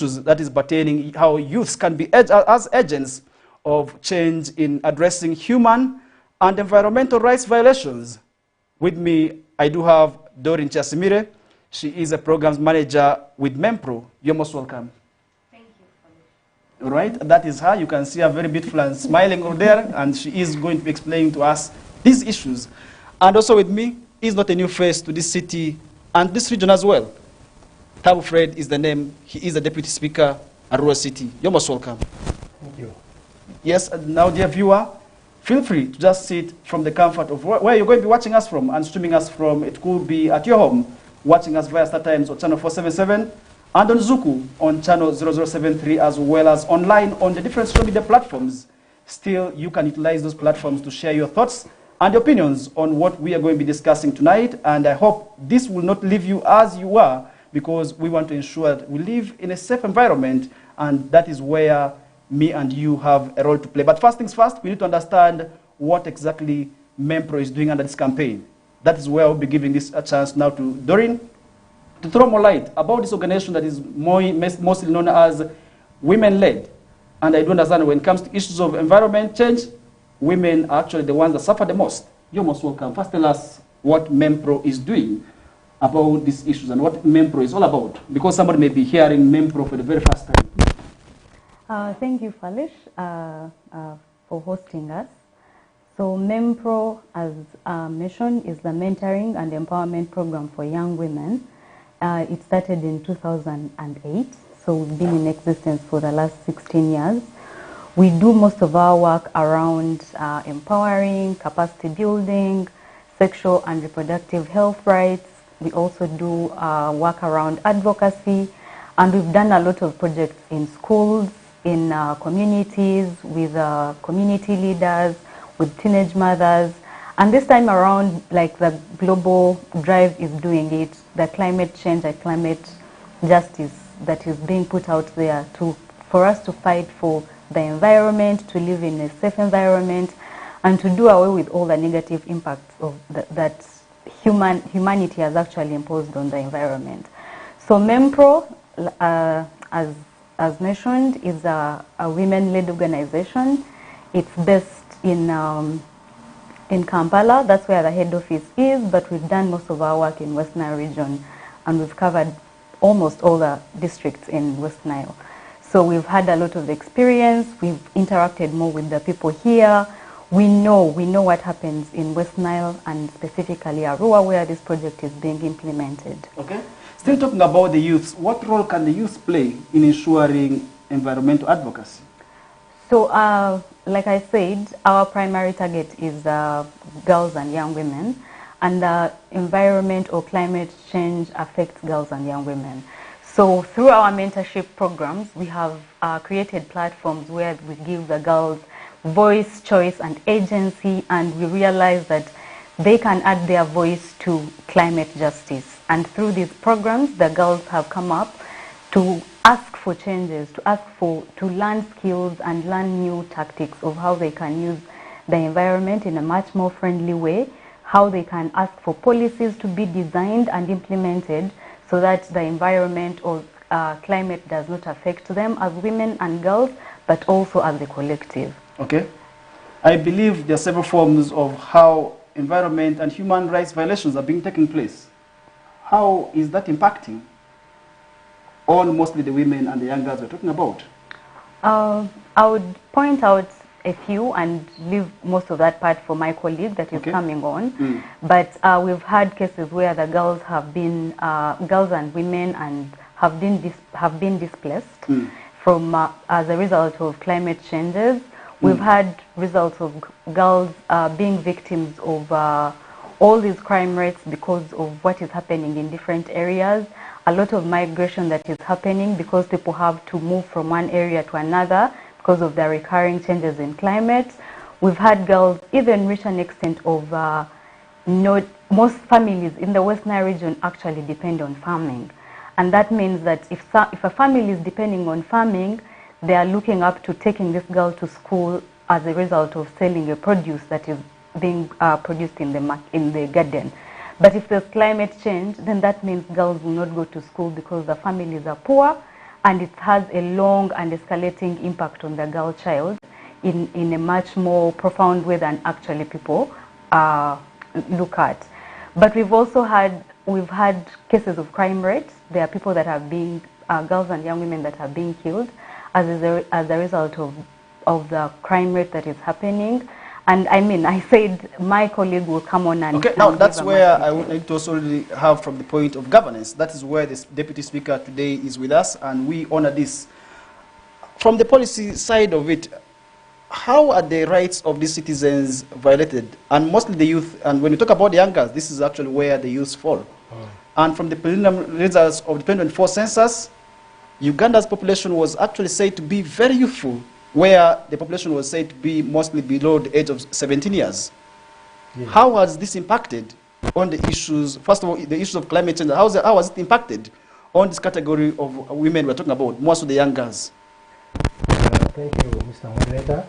that is pertaining how youths can be as agents of change in addressing human and environmental rights violations. With me, I do have Doreen Chasimire. She is a programs manager with MEMPRO. You're most welcome. Thank you. All right, that is her. You can see her very beautiful and smiling over there, and she is going to be explaining to us these issues. And also with me is not a new face to this city and this region as well. Tabu Fred is the name. He is the Deputy Speaker at Arua City. You're most welcome. Thank you. Yes, now dear viewer, feel free to just sit from the comfort of where you're going to be watching us from and streaming us from. It could be at your home, watching us via StarTimes or channel 477, and on Zuku on channel 0073, as well as online on the different social media platforms. Still, you can utilize those platforms to share your thoughts and opinions on what we are going to be discussing tonight. And I hope this will not leave you as you are, because we want to ensure that we live in a safe environment, and that is where me and you have a role to play. But first things first, we need to understand what exactly MEMPRO is doing under this campaign. That is where we'll be giving this a chance now to Doreen to throw more light about this organization that is mostly known as women-led. And I do understand when it comes to issues of environment change, women are actually the ones that suffer the most. You're most welcome. First, tell us what MEMPRO is doing about these issues and what MEMPRO is all about, because somebody may be hearing MEMPRO for the very first time. Thank you, Falish, for hosting us. So MEMPRO, as mentioned, is the mentoring and empowerment program for young women. It started in 2008, so we've been in existence for the last 16 years. We do most of our work around empowering, capacity building, sexual and reproductive health rights. We also do work around advocacy, and we've done a lot of projects in schools, in communities, with community leaders, with teenage mothers. And this time around, like the global drive is doing it, the climate change and climate justice that is being put out there for us to fight for the environment, to live in a safe environment, and to do away with all the negative impacts of that humanity has actually imposed on the environment. So MEMPRO, as mentioned, is a women-led organization. It's based in Kampala. That's where the head office is, but we've done most of our work in West Nile region, and we've covered almost all the districts in West Nile. So we've had a lot of experience. We've interacted more with the people here. We know what happens in West Nile and specifically Arua, where this project is being implemented. Okay. Still talking about the youths, what role can the youth play in ensuring environmental advocacy? So, like I said, our primary target is girls and young women, and environment or climate change affects girls and young women. So through our mentorship programs, we have created platforms where we give the girls voice, choice, and agency, and we realize that they can add their voice to climate justice. And through these programs, the girls have come up to ask for changes, to learn skills and learn new tactics of how they can use the environment in a much more friendly way, how they can ask for policies to be designed and implemented so that the environment or climate does not affect them as women and girls, but also as a collective. Okay. I believe there are several forms of how environment and human rights violations are being taking place. How is that impacting on mostly the women and the young girls we're talking about? I would point out a few and leave most of that part for my colleague that is coming on. But we've had cases where the girls have been, girls and women and have been displaced from as a result of climate changes. We've had results of girls being victims of all these crime rates because of what is happening in different areas. A lot of migration that is happening because people have to move from one area to another because of the recurring changes in climate. We've had girls even reach an extent of most families in the West Nile region actually depend on farming. And that means that if a family is depending on farming, they are looking up to taking this girl to school as a result of selling a produce that is being produced in the garden. But if there's climate change, then that means girls will not go to school because the families are poor and it has a long and escalating impact on the girl child in a much more profound way than actually people look at. But we've had cases of crime rates. There are people that are being, girls and young women that are being killed as a result of the crime rate that is happening. And I mean, I said my colleague will come on and... Okay, now that's where I would like to also really have from the point of governance. That is where the Deputy Speaker today is with us, and we honor this. From the policy side of it, how are the rights of these citizens violated? And mostly the youth, and when you talk about the young girls, this is actually where the youth fall. And from the preliminary results of the 2024 census, Uganda's population was actually said to be very youthful, where the population was said to be mostly below the age of 17 years. Yeah. How has this impacted on the issues, first of all, the issues of climate change? How has it impacted on this category of women we're talking about, most of the young girls? Thank you, Mr. Moderator.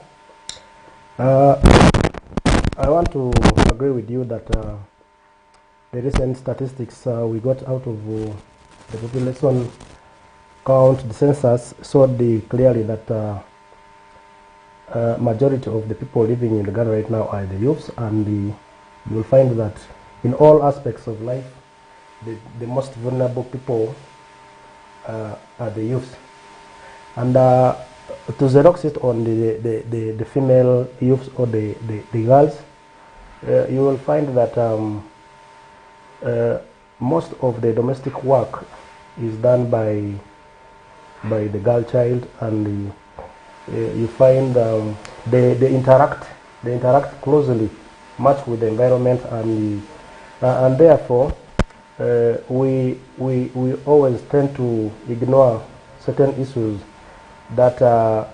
I want to agree with you that the recent statistics we got out of the population count, the census, showed clearly that majority of the people living in Uganda right now are the youths, and you will find that in all aspects of life, the most vulnerable people are the youths. And to xerox it on the female youths or the girls, you will find that most of the domestic work is done by the girl child, and you find they interact closely much with the environment, and therefore we always tend to ignore certain issues that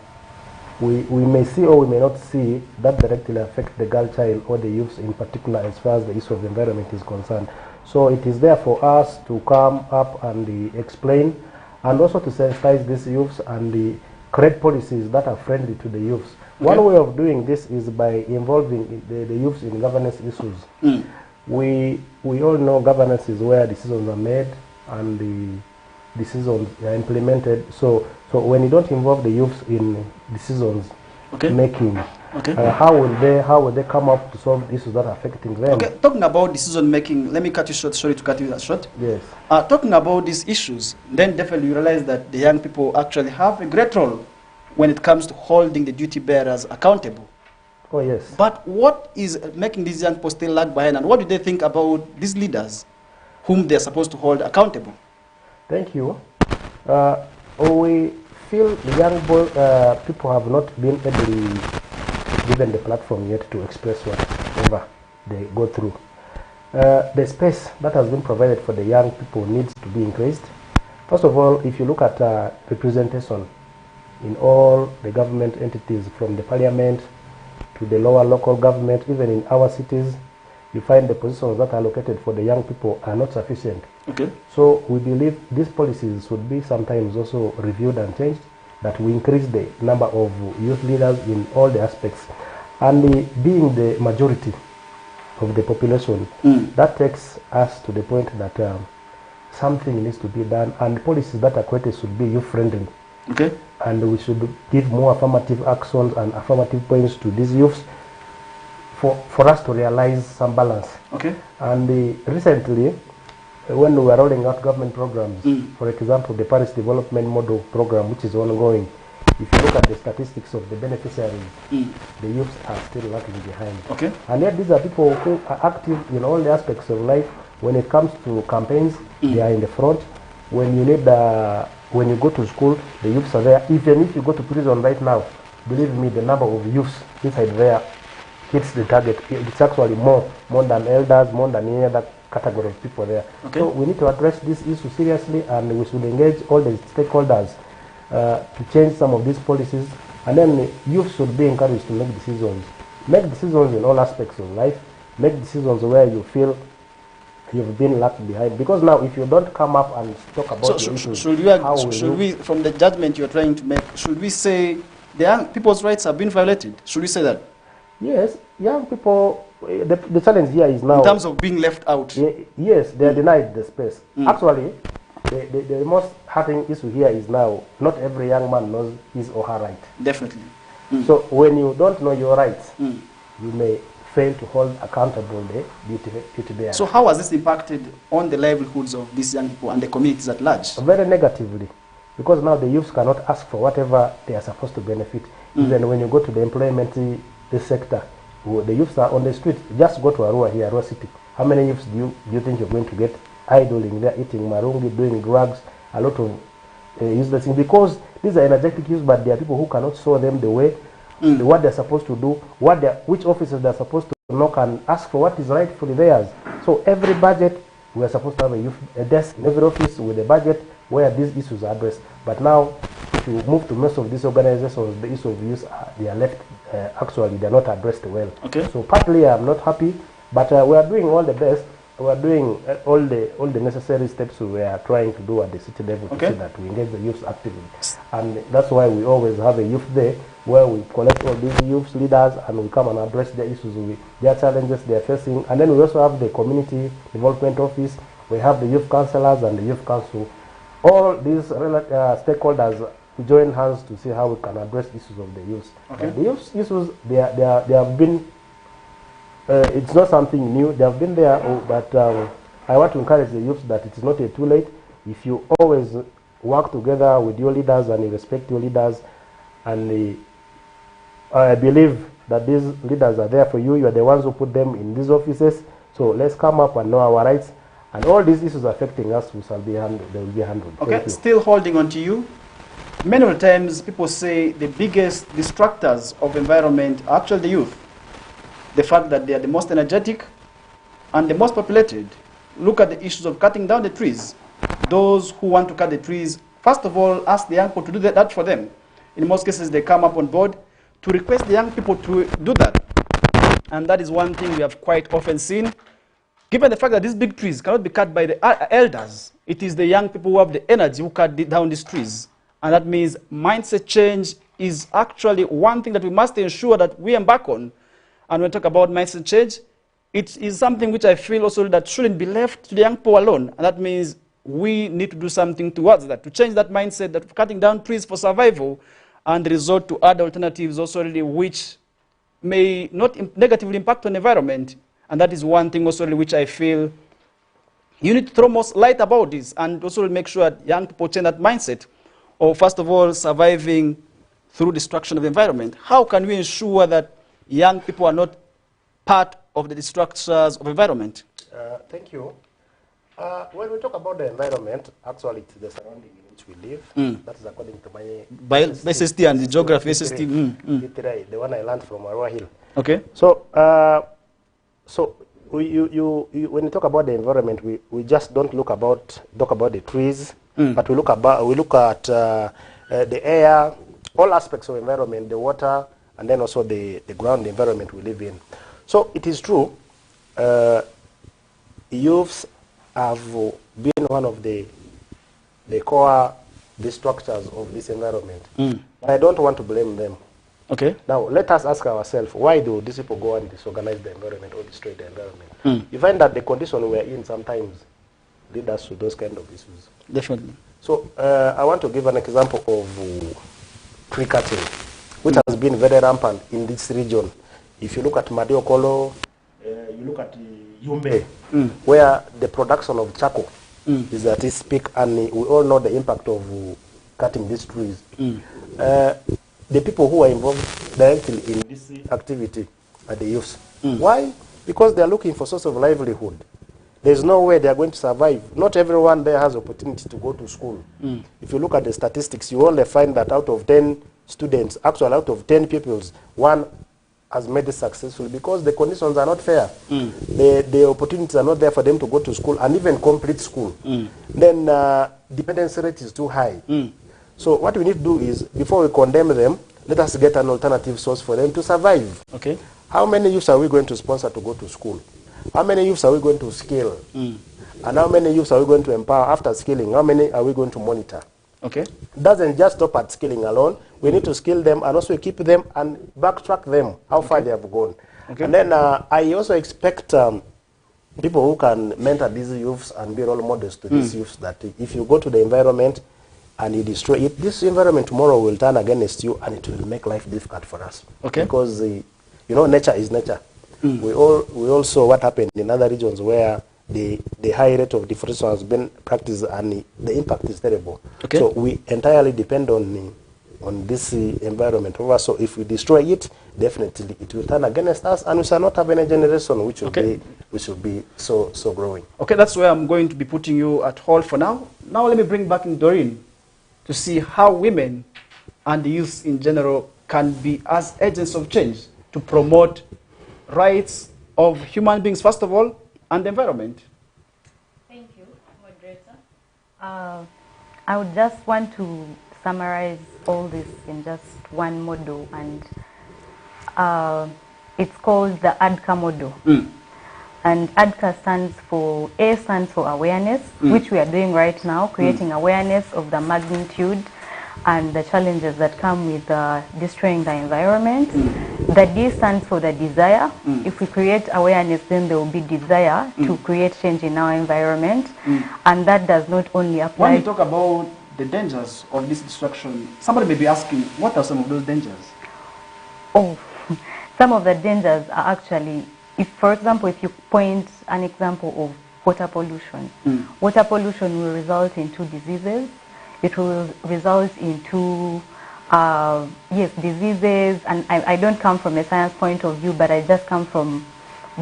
we may see or we may not see that directly affect the girl child or the youths in particular, as far as the issue of the environment is concerned. So it is there for us to come up and explain, and also to sensitize these youths and create policies that are friendly to the youths. Okay. One way of doing this is by involving the youths in governance issues. We all know governance is where decisions are made and the decisions are implemented. So when you don't involve the youths in decisions making, how will they come up to solve issues that are affecting them? Okay, talking about decision making, let me cut you short. Sorry to cut you short. Yes. Talking about these issues, then definitely you realize that the young people actually have a great role when it comes to holding the duty bearers accountable. Oh yes. But what is making these young people still lag behind, and what do they think about these leaders whom they're supposed to hold accountable? Thank you. We feel the young people have not been able given the platform yet to express whatever they go through. The space that has been provided for the young people needs to be increased. First of all, if you look at representation in all the government entities, from the parliament to the lower local government, even in our cities, you find the positions that are allocated for the young people are not sufficient. Okay. So we believe these policies should be sometimes also reviewed and changed, that we increase the number of youth leaders in all the aspects. And being the majority of the population, that takes us to the point that something needs to be done, and policies that are created should be youth-friendly. Okay. And we should give more affirmative actions and affirmative points to these youths for us to realize some balance. Okay. And recently, when we were rolling out government programs, for example, the Paris Development Model Program, which is ongoing, if you look at the statistics of the beneficiaries, the youths are still lagging behind. Okay. And yet these are people who are active in all the aspects of life. When it comes to campaigns, they are in the front. When you need when you go to school, the youths are there. Even if you go to prison right now, believe me, the number of youths inside there hits the target. It's actually more than elders, more than any other category of people there. Okay. So we need to address this issue seriously, and we should engage all the stakeholders to change some of these policies. And then youth should be encouraged to make decisions. Make decisions in all aspects of life. Make decisions where you feel you've been left behind. Because now, if you don't come up and talk about the issues, should we, from the judgment you're trying to make, should we say the young people's rights have been violated? Should we say that? Yes, young people, the challenge here is now... In terms of being left out? Yes, they are denied the space. Actually, the most hurting issue here is now not every young man knows his or her right. Definitely. So when you don't know your rights, Mm. you may fail to hold accountable the duty bearer. So how has this impacted on the livelihoods of these young people and the communities at large? Very negatively, because now the youths cannot ask for whatever they are supposed to benefit. Even when you go to the employment sector, the youths are on the street. Just go to Arua here, Arua City. How many youths do you think you're going to get idling there, eating marungi, doing drugs, a lot of useless things? Because these are energetic youths, but there are people who cannot show them the way, what they're supposed to do, which offices they're supposed to knock and ask for what is rightfully theirs. So every budget, we are supposed to have a desk in every office with a budget where these issues are addressed. But now, if you move to most of these organizations, the issue of youth, they are left, actually, they are not addressed well. Okay. So partly I'm not happy, but we are doing all the best. We are doing all the necessary steps we are trying to do at the city level to see that we engage the youth actively. And that's why we always have a youth day where we collect all these youth leaders and we come and address their issues, their challenges they are facing. And then we also have the community development office. We have the youth councillors and the youth council. All these stakeholders join hands to see how we can address issues of the youth. Okay. The youth issues, they have been, it's not something new. They have been there, but I want to encourage the youth that it is not too late. If you always work together with your leaders and you respect your leaders, and I believe that these leaders are there for you. You are the ones who put them in these offices. So let's come up and know our rights. And all these issues affecting us will be handled. They will be handled. Okay, still holding on to you. Many of the times people say the biggest distractors of environment are actually the youth. The fact that they are the most energetic and the most populated. Look at the issues of cutting down the trees. Those who want to cut the trees, first of all, ask the young people to do that for them. In most cases, they come up on board to request the young people to do that. And that is one thing we have quite often seen. Given the fact that these big trees cannot be cut by the elders, it is the young people who have the energy who cut down these trees. And that means mindset change is actually one thing that we must ensure that we embark on. And when we talk about mindset change, it is something which I feel also that shouldn't be left to the young people alone. And that means we need to do something towards that, to change that mindset that cutting down trees for survival and resort to other alternatives also really which may not negatively impact on the environment. And that is one thing also which I feel you need to throw more light about this and also make sure that young people change that mindset of, first of all, surviving through destruction of the environment. How can we ensure that young people are not part of the destructors of environment? Thank you. When we talk about the environment, actually it's the surrounding in which we live. That is according to my SST and the geography, SST. The one I learned from Arua Hill. Okay. So when you talk about the environment, we just don't talk about the trees, but we look at the air, all aspects of environment, the water, and then also the ground environment we live in. So it is true, youths have been one of the core destructors of this environment. But I don't want to blame them. Okay. Now, let us ask ourselves, why do these people go and disorganize the environment or destroy the environment? You find that the condition we are in sometimes lead us to those kind of issues. Definitely. So, I want to give an example of tree cutting, which has been very rampant in this region. If you look at Madiokolo, you look at Yumbe, where the production of charcoal is at its peak, and we all know the impact of cutting these trees. The people who are involved directly in this activity are the youths. Why? Because they are looking for source of livelihood. There's no way they are going to survive. Not everyone there has opportunity to go to school. If you look at the statistics, you only find that out of 10 students, actually out of 10 pupils, one has made it successful because the conditions are not fair. The opportunities are not there for them to go to school and even complete school. Then dependency rate is too high. So what we need to do is, before we condemn them, let us get an alternative source for them to survive. Okay. How many youths are we going to sponsor to go to school? How many youths are we going to skill? And how many youths are we going to empower after skilling? How many are we going to monitor? Okay. Doesn't just stop at skilling alone. We need to skill them and also keep them and backtrack them, how far they have gone. Okay. And then I also expect people who can mentor these youths and be role models to these youths, that if you go to the environment and you destroy it, this environment tomorrow will turn against you and it will make life difficult for us. Okay. Because, you know, nature is nature. We all saw what happened in other regions where the high rate of deforestation has been practiced and the impact is terrible. Okay. So we entirely depend on this environment over. So if we destroy it, definitely it will turn against us, and we shall not have any generation which will be so growing. Okay, that's where I'm going to be putting you at hold for now. Now let me bring back in Doreen to see how women and the youth in general can be as agents of change to promote rights of human beings, first of all, and the environment. Thank you, moderator. I would just want to summarize all this in just one model, and it's called the ADCA model. And ADCA stands for, A stands for awareness, which we are doing right now, creating awareness of the magnitude and the challenges that come with destroying the environment. The D stands for the desire. If we create awareness, then there will be desire to create change in our environment. And that does not only apply... When you talk about the dangers of this destruction, somebody may be asking, what are some of those dangers? Oh, some of the dangers are actually, if, for example, if you point an example of water pollution, water pollution will result in 2 diseases. It will result in 2, diseases, and I don't come from a science point of view, but I just come from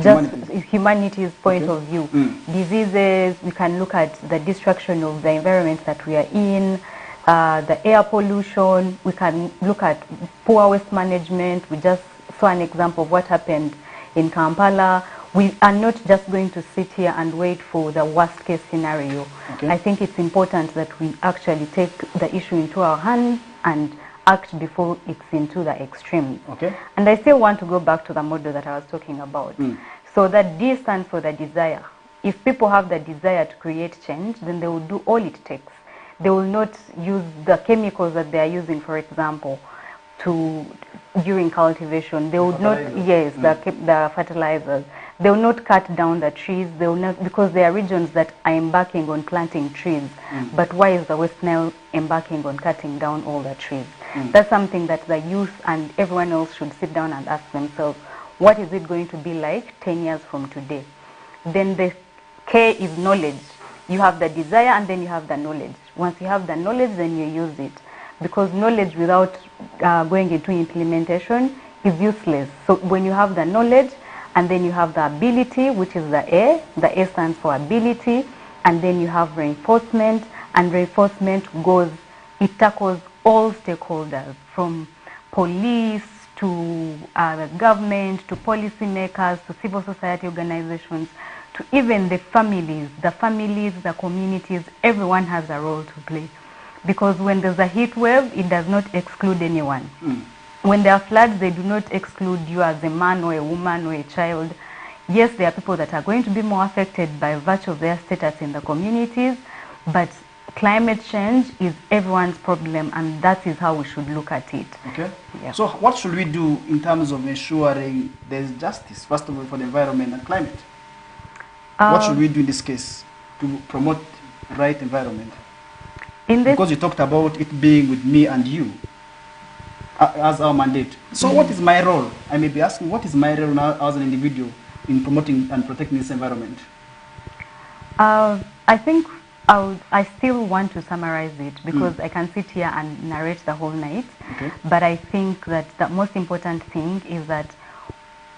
just humanity's point of view. Diseases, we can look at the destruction of the environment that we are in, the air pollution, we can look at poor waste management. We just saw an example of what happened in Kampala. We are not just going to sit here and wait for the worst case scenario. Okay. I think it's important that we actually take the issue into our hands and act before it's into the extreme. Okay. And I still want to go back to the model that I was talking about. So that D stands for the desire. If people have the desire to create change, then they will do all it takes. They will not use the chemicals that they are using, for example, during cultivation. They would not, the fertilizers. They will not cut down the trees. They will not, because there are regions that are embarking on planting trees. But why is the West Nile embarking on cutting down all the trees? That's something that the youth and everyone else should sit down and ask themselves, what is it going to be like 10 years from today? Then the K is knowledge. You have the desire and then you have the knowledge. Once you have the knowledge, then you use it. Because knowledge without going into implementation is useless. So when you have the knowledge, and then you have the ability, which is the A stands for ability, and then you have reinforcement, and reinforcement it tackles all stakeholders, from police to the government, to policymakers, to civil society organizations, to even the families, the communities. Everyone has a role to play. Because when there's a heat wave, it does not exclude anyone. When there are floods, they do not exclude you as a man or a woman or a child. Yes, there are people that are going to be more affected by virtue of their status in the communities, but climate change is everyone's problem, and that is how we should look at it. Okay. Yeah. So what should we do in terms of ensuring there's justice, first of all, for the environment and climate? What should we do in this case to promote the right environment? Because you talked about it being with me and you as our mandate. So what is my role? I may be asking, what is my role now as an individual in promoting and protecting this environment? I think I still want to summarize it, because I can sit here and narrate the whole night. Okay. But I think that the most important thing is that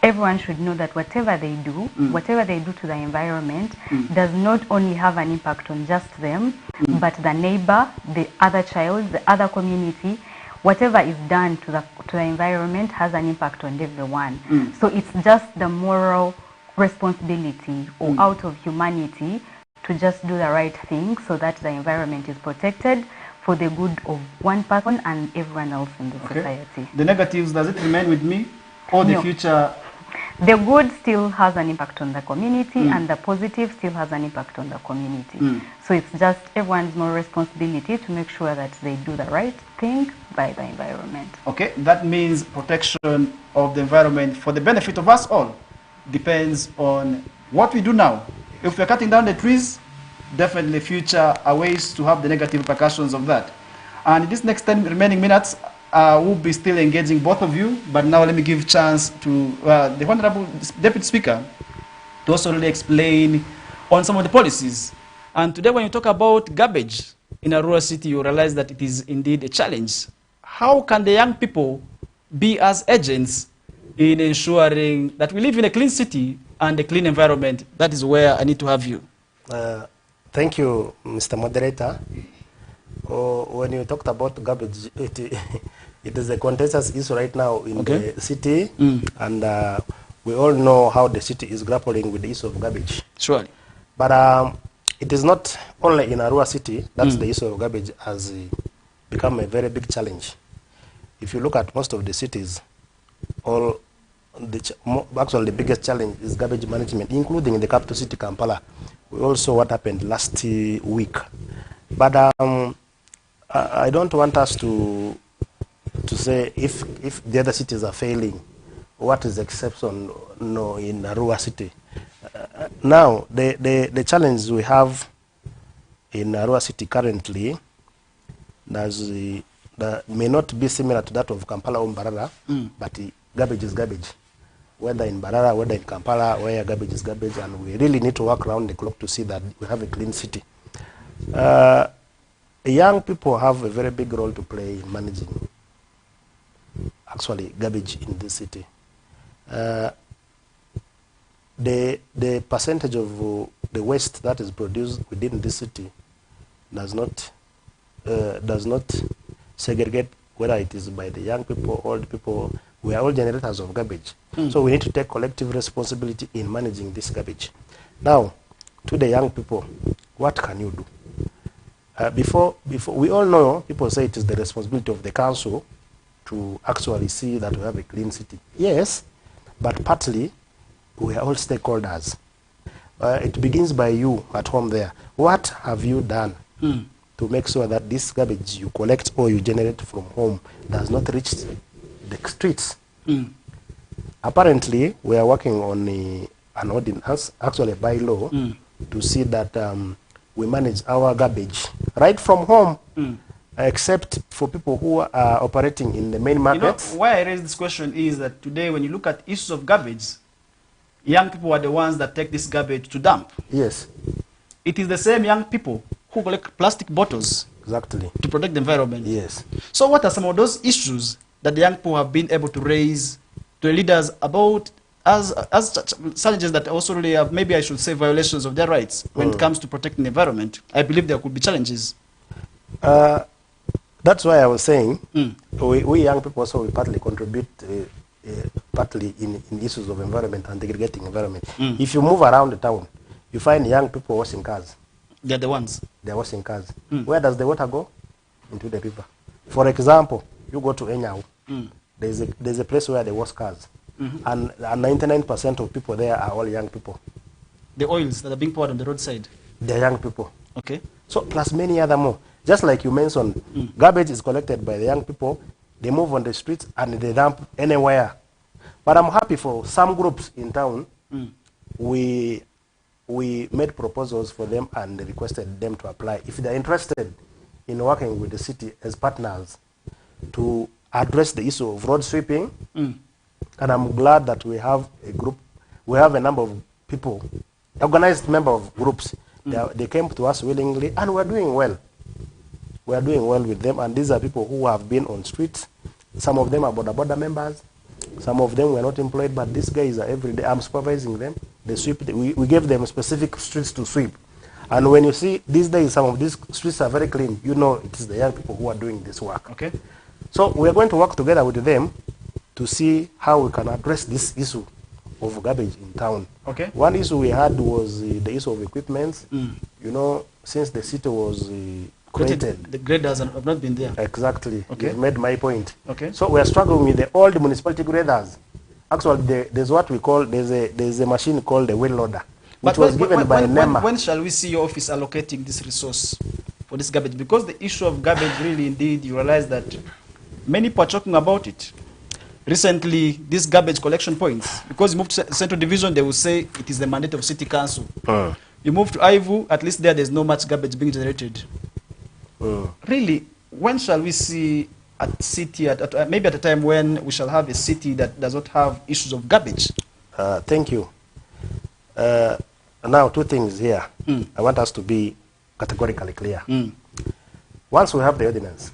everyone should know that whatever they do, whatever they do to the environment, does not only have an impact on just them, but the neighbor, the other child, the other community. Whatever is done to the environment has an impact on everyone. So it's just the moral responsibility or out of humanity to just do the right thing so that the environment is protected for the good of one person and everyone else in the society. The negatives, does it remain with me, or the future? The good still has an impact on the community, and the positive still has an impact on the community. So it's just everyone's moral responsibility to make sure that they do the right thing by the environment. Okay, that means protection of the environment for the benefit of us all depends on what we do now, if we're cutting down the trees, definitely future are ways to have the negative repercussions of that. And in this next 10 remaining minutes, we'll be still engaging both of you, but now let me give chance to the Honorable Deputy Speaker to also really explain on some of the policies. And today when you talk about garbage in a rural city, you realize that it is indeed a challenge. How can the young people be as agents in ensuring that we live in a clean city and a clean environment? That is where I need to have you. Thank you, Mr. Moderator. When you talked about garbage, it is a contentious issue right now in the city, and we all know how the city is grappling with the issue of garbage. Surely. But it is not only in a rural city that the issue of garbage has become a very big challenge. If you look at most of the cities, actually the biggest challenge is garbage management, including in the capital city, Kampala. We all saw what happened last week. But I don't want us to say if the other cities are failing, what is the exception in a rural city. Now, the challenge we have in a rural city currently that may not be similar to that of Kampala or Mbarara, but garbage is garbage. Whether in Mbarara, whether in Kampala, where garbage is garbage, and we really need to work around the clock to see that we have a clean city. Young people have a very big role to play in managing actually garbage in this city. The percentage of the waste that is produced within this city does not segregate whether it is by the young people, old people. We are all generators of garbage. So we need to take collective responsibility in managing this garbage. Now, to the young people, what can you do? Before we all know, people say it is the responsibility of the council to actually see that we have a clean city. Yes, but partly we are all stakeholders. It begins by you at home there. What have you done to make sure that this garbage you collect or you generate from home does not reach the streets? Apparently, we are working on an ordinance, actually by law, to see that we manage our garbage right from home, except for people who are operating in the main markets. You know, why I raise this question is that today when you look at issues of garbage, young people are the ones that take this garbage to dump. Yes. It is the same young people who collect plastic bottles Exactly. to protect the environment. Yes. So what are some of those issues that the young people have been able to raise to the leaders about as challenges that also really have, maybe I should say, violations of their rights when it comes to protecting the environment? I believe there could be challenges. That's why I was saying we young people also we partly contribute partly in issues of environment and segregating environment. If you move around the town, you find young people washing cars. They're the ones. They're washing cars. Where does the water go? Into the river. For example, you go to Enyau, there's a place where they wash cars. And 99% of people there are all young people. The oils that are being poured on the roadside. They're young people. Okay. So plus many other more. Just like you mentioned, garbage is collected by the young people. They move on the streets and they dump anywhere. But I'm happy for some groups in town. We made proposals for them and requested them to apply. If they're interested in working with the city as partners to address the issue of road sweeping, and I'm glad that we have a group, we have a number of people, organized member of groups. They came to us willingly, and we're doing well. We're doing well with them, and these are people who have been on streets. Some of them are border members. Some of them were not employed, but these guys are every day. I'm supervising them. They sweep. We gave them specific streets to sweep. And when you see these days, some of these streets are very clean. You know it is the young people who are doing this work. Okay. So we are going to work together with them to see how we can address this issue of garbage in town. Okay. One issue we had was the issue of equipment. You know, since the city was created, the graders have not been there. Exactly. Okay. You made my point. Okay. So we are struggling with the old municipality graders. Actually, there's what we call, there's a machine called the wheel loader, which was given by NEMA. When shall we see your office allocating this resource for this garbage? Because the issue of garbage really, indeed, you realize that many people are talking about it. recently these garbage collection points, because you move to Central Division, they will say it is the mandate of City Council. You move to Ivu, at least there's no much garbage being generated. Really, when shall we see a city, maybe at a time when we shall have a city that does not have issues of garbage? Thank you. Now, two things here. I want us to be categorically clear. Once we have the ordinance,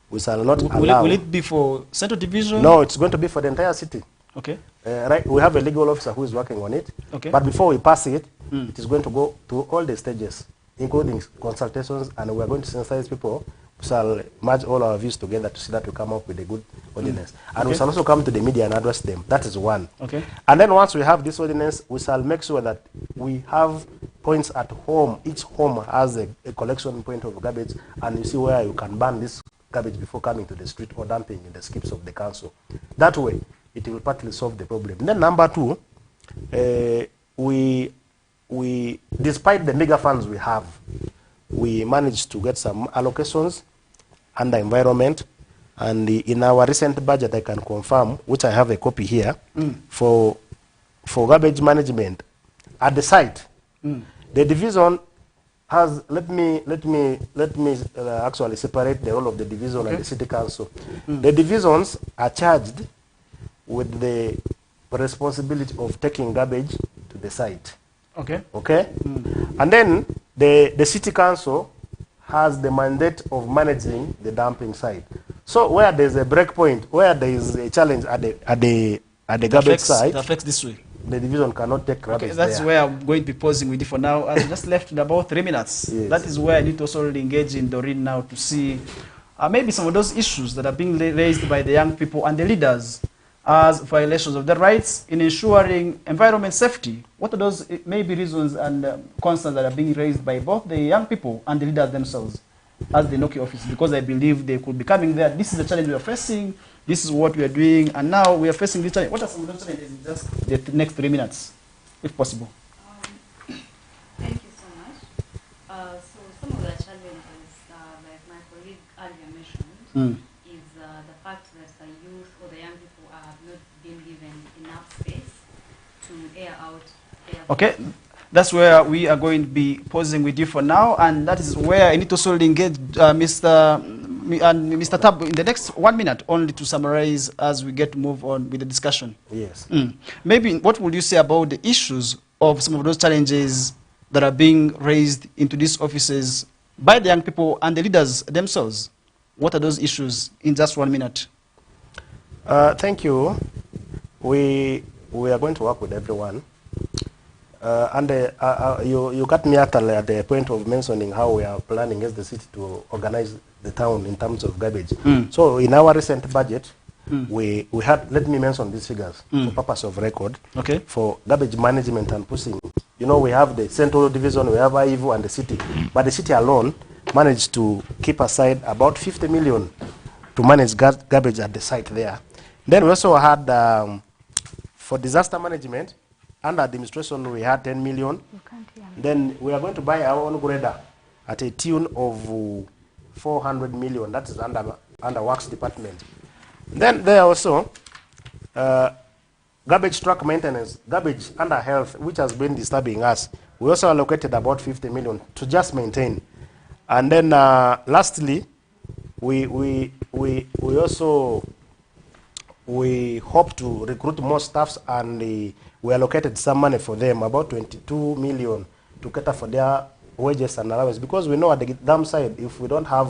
we shall not allow... Will it be for Central Division? No, it's going to be for the entire city. Okay. Right, we have a legal officer who is working on it. Okay. But before we pass it, it is going to go to all the stages, including consultations, and we are going to sensitize people. We shall merge all our views together to see that we come up with a good ordinance. And we shall also come to the media and address them. That is one. Okay. And then once we have this ordinance, we shall make sure that we have points at home. Each home has a collection point of garbage, and you see where you can burn this garbage before coming to the street or dumping in the skips of the council. That way, it will partly solve the problem. Then number two, we despite the mega funds we have, we managed to get some allocations under environment, and in our recent budget, I can confirm, which I have a copy here, for garbage management at the site. The division has, let me actually separate the role of the division and the city council. The divisions are charged with the responsibility of taking garbage to the site. Okay. Okay? And then the city council has the mandate of managing the dumping site. So where there's a break point, where there is a challenge at the garbage site, it affects this way. the division cannot take garbage. Okay, that's there. where I'm going to be pausing with you for now. I'm just left in about 3 minutes. Yes. That is where I need to also really engage in Doreen now to see maybe some of those issues that are being raised by the young people and the leaders as violations of their rights in ensuring environment safety. What are those maybe reasons and concerns that are being raised by both the young people and the leaders themselves as the Nokia office? Because I believe they could be coming there. This is the challenge we are facing. This is what we are doing. And now we are facing this challenge. What are some of those challenges in just the next 3 minutes, if possible? Thank you so much. So some of the challenges, like my colleague earlier mentioned, is the fact that the youth or the young people have not been given enough space to air out their Okay, that's where we are going to be pausing with you for now, and that is where I need to solely engage Mr. Tab in the next 1 minute, only to summarize as we get to move on with the discussion. Yes. Maybe what would you say about the issues of some of those challenges that are being raised into these offices by the young people and the leaders themselves? What are those issues in just 1 minute? Thank you. We are going to work with everyone. You got me at the point of mentioning how we are planning as the city to organize the town in terms of garbage. So in our recent budget, we had, let me mention these figures for purpose of record. Okay. For garbage management and pushing. You know, we have the central division, we have Ivu and the city. But the city alone managed to keep aside about 50 million to manage garbage at the site there. Then we also had, for disaster management, under administration, we had 10 million. Then we are going to buy our own grader at a tune of 400 million. That is under works department. Then there also garbage truck maintenance, garbage under health, which has been disturbing us. We also allocated about 50 million to just maintain. And then lastly, we hope to recruit more staffs, and we allocated some money for them, about 22 million, to cater for their wages and allowance. Because we know at the dam side, if we don't have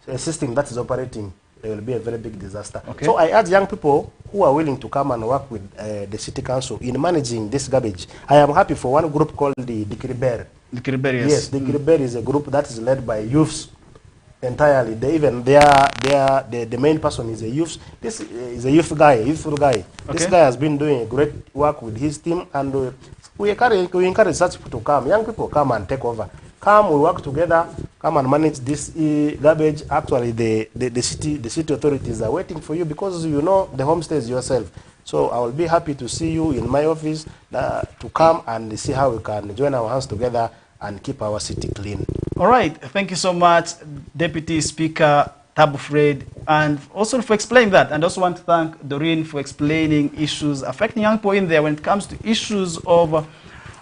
a system that is operating, there will be a very big disaster. Okay. So I urge young people who are willing to come and work with the city council in managing this garbage. I am happy for one group called the Dikiriber. Dikiriber, yes. Yes, Dikiriber is a group that is led by youths entirely. The main person is a youth. This is a youthful guy. Okay. This guy has been doing a great work with his team, and we encourage such people to come. Young people come and take over. Come, we work together. Come and manage this garbage. Actually, the city authorities are waiting for you, because you know the homestays yourself. So I will be happy to see you in my office to come and see how we can join our hands together and keep our city clean. All right. Thank you so much, Deputy Speaker Tabu Fred, and also for explaining that. And I also want to thank Doreen for explaining issues affecting young people in there when it comes to issues of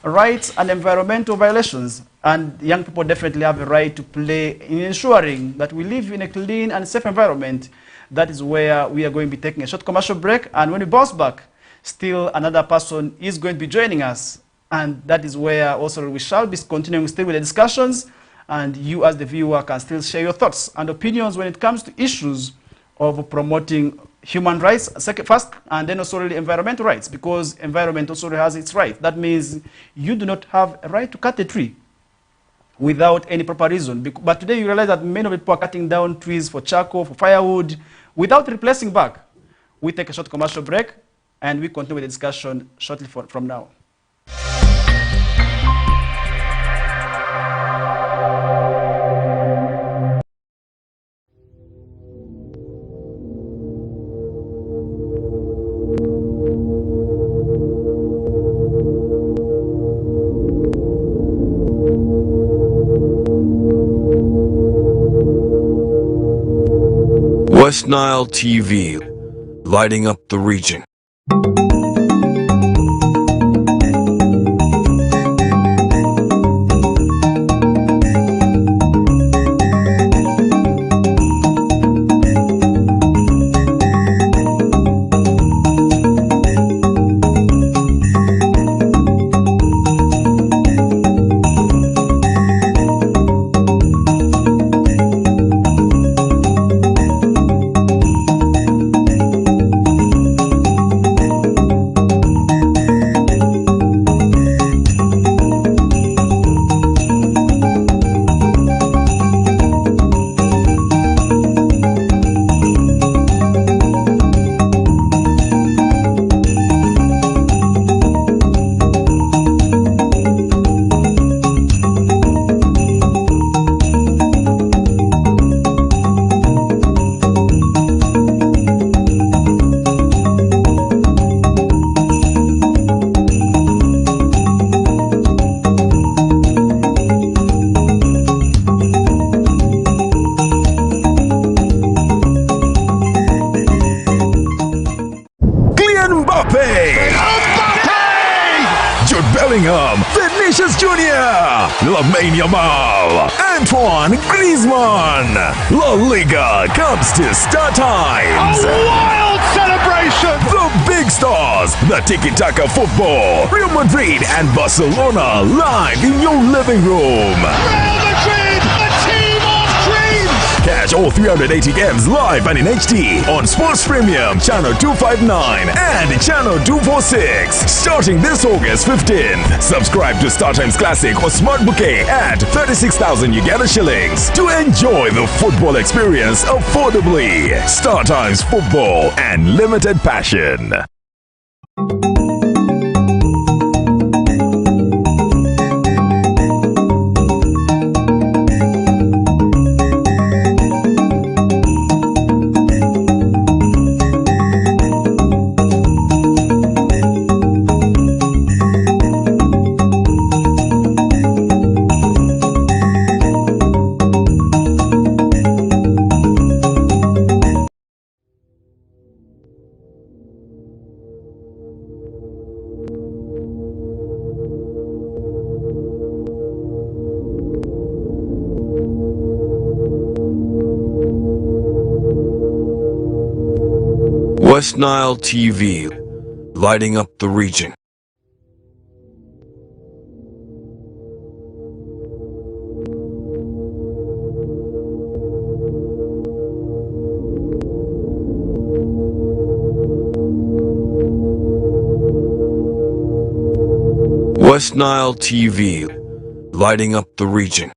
rights and environmental violations. And young people definitely have a right to play in ensuring that we live in a clean and safe environment. That is where we are going to be taking a short commercial break. And when we bounce back, still another person is going to be joining us. And that is where also we shall be continuing still with the discussions. And you as the viewer can still share your thoughts and opinions when it comes to issues of promoting human rights first, and then also really environmental rights, because environment also has its rights. That means you do not have a right to cut a tree without any proper reason. But today you realize that many people are cutting down trees for charcoal, for firewood, without replacing back. We take a short commercial break, and we continue with the discussion shortly from now. West Nile TV, lighting up the region. Vinicius Jr., Lamine Yamal, Antoine Griezmann. La Liga comes to Star Times. A wild celebration! The big stars, the tiki-taka football, Real Madrid and Barcelona live in your living room. Real Madrid, a team of dreams! Catch all 380 games live and in HD on Sports Premium Channel 259 and Channel 246 starting this August 15th. Subscribe to StarTimes Classic or Smart Bouquet at 36,000 Uganda shillings to enjoy the football experience affordably. StarTimes Football and Limited Passion. West Nile TV, lighting up the region. West Nile TV, lighting up the region.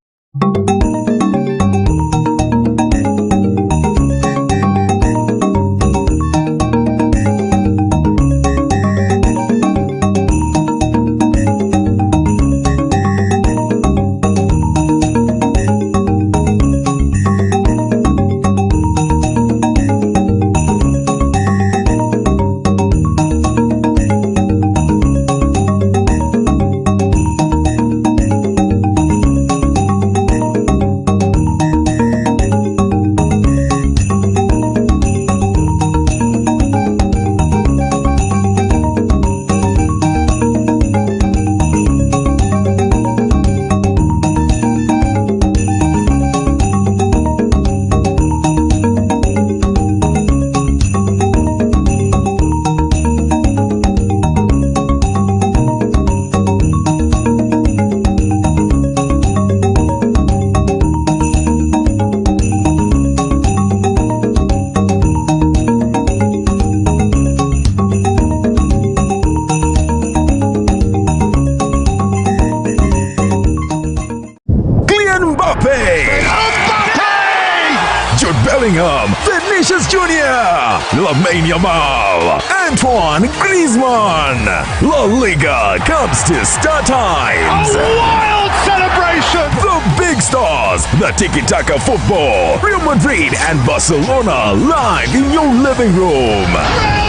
Vinicius Jr., Lamine Yamal, Antoine Griezmann. La Liga comes to Star Times. A wild celebration! The big stars, the tiki-taka football, Real Madrid and Barcelona live in your living room. Real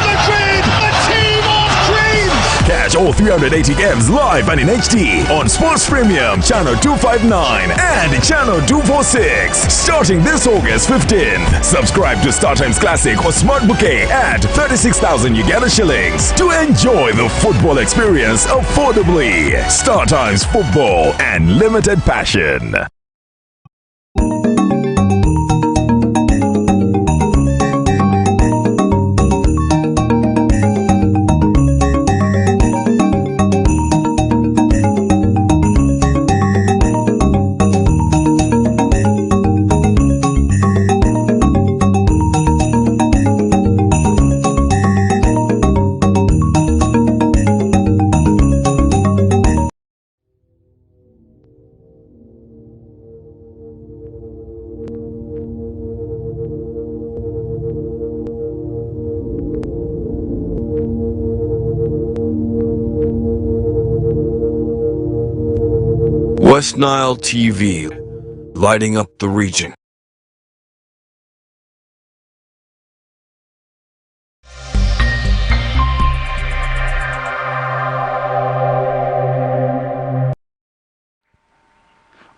Madrid, a team of dreams! Catch all 380 games live and in HD on Sports Premium, Channel 259 and Channel 246. Starting this August 15th. Subscribe to StarTimes Classic or Smart Bouquet at 36,000 Uganda shillings to enjoy the football experience affordably. StarTimes Football and limited passion. West Nile TV, lighting up the region.